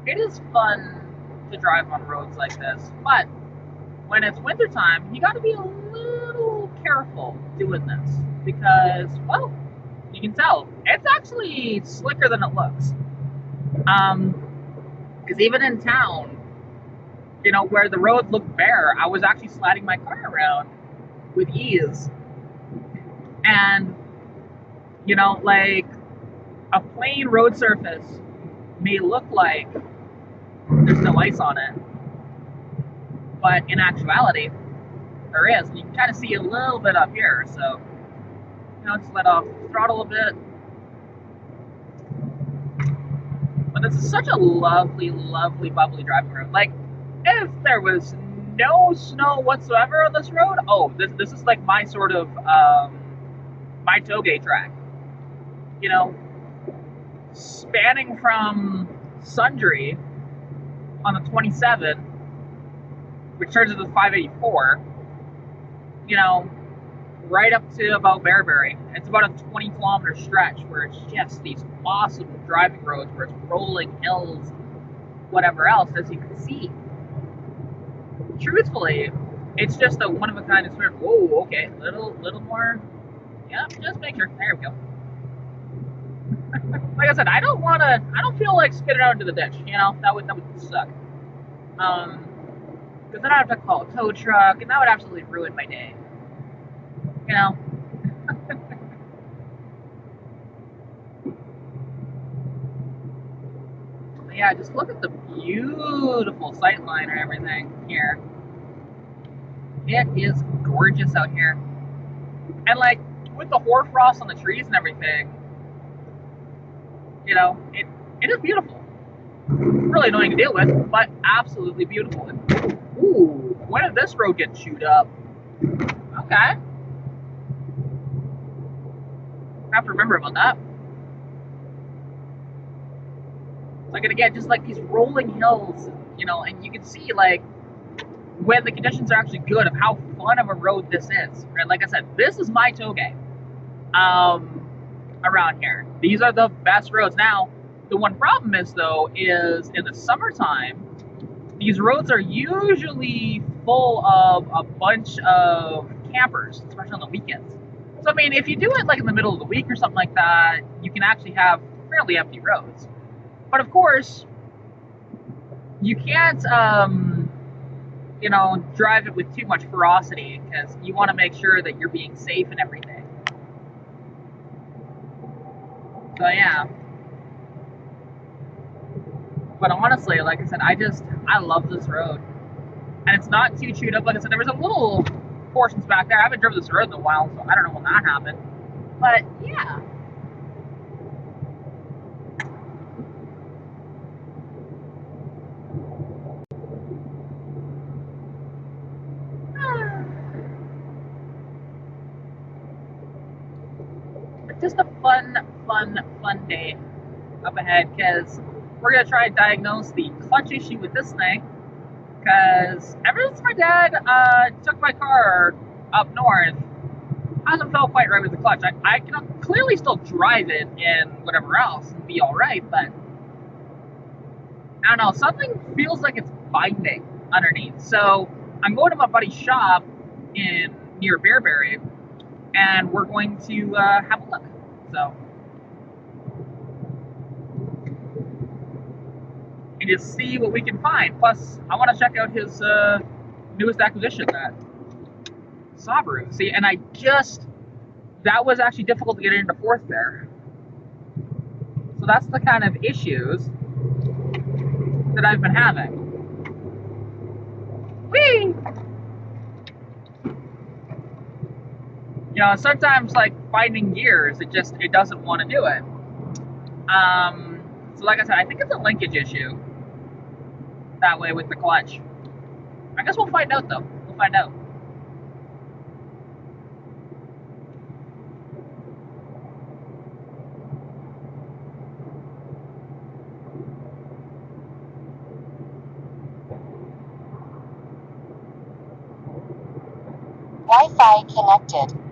it is fun to drive on roads like this, but when it's wintertime, you got to be a little careful doing this because, well, you can tell it's actually slicker than it looks. Because even in town, you know, where the roads look bare, I was actually sliding my car around with ease. And, you know, like a plain road surface may look like there's no ice on it, but in actuality, there is. You can kind of see a little bit up here, so, you know, just let off the throttle a bit. But this is such a lovely, lovely, bubbly driving road. Like, if there was no snow whatsoever on this road, oh, this is like my sort of, my Toge track. You know, spanning from Sundry on the 27, which turns into the 584, you know, right up to about Bearberry. It's about a 20-kilometer stretch where it's just these awesome driving roads where it's rolling hills, whatever else, as you can see. Truthfully, it's just a one-of-a-kind experience. Whoa, okay, little more. Yeah, just make sure. There we go. Like I said, I don't feel like spitting out into the ditch, you know? That would suck. Because then I'd have to call a tow truck, and that would absolutely ruin my day. You know? But yeah, just look at the beautiful sightline and everything here. It is gorgeous out here. And like, with the hoarfrost on the trees and everything, you know, it is beautiful. Really annoying to deal with, but absolutely beautiful. And, ooh, when did this road get chewed up? Okay. I have to remember about that. Like, and again, just like these rolling hills, you know, and you can see, like, when the conditions are actually good of how fun of a road this is. Right? Like I said, this is my Toge. Around here. These are the best roads. Now, the one problem is, though, is in the summertime, these roads are usually full of a bunch of campers, especially on the weekends. So, I mean, if you do it, like, in the middle of the week or something like that, you can actually have fairly empty roads. But, of course, you can't, you know, drive it with too much ferocity because you want to make sure that you're being safe and everything. So yeah, but honestly, like I said, I love this road, and it's not too chewed up. Like I said, there was a little portions back there. I haven't driven this road in a while, so I don't know when that happened. But yeah, but just a fun day up ahead because we're gonna try and diagnose the clutch issue with this thing. Because ever since my dad took my car up north, hasn't felt quite right with the clutch. I can clearly still drive it and whatever else and be alright, but I don't know, something feels like it's binding underneath. So I'm going to my buddy's shop near Bearberry, and we're going to have a look. So, and just see what we can find. Plus, I want to check out his newest acquisition, that Subaru. See, and that was actually difficult to get into fourth there. So that's the kind of issues that I've been having. Whee! You know, sometimes, like, finding gears, it doesn't want to do it. So like I said, I think it's a linkage issue that way with the clutch. I guess we'll find out, though. We'll find out. Wi-Fi connected.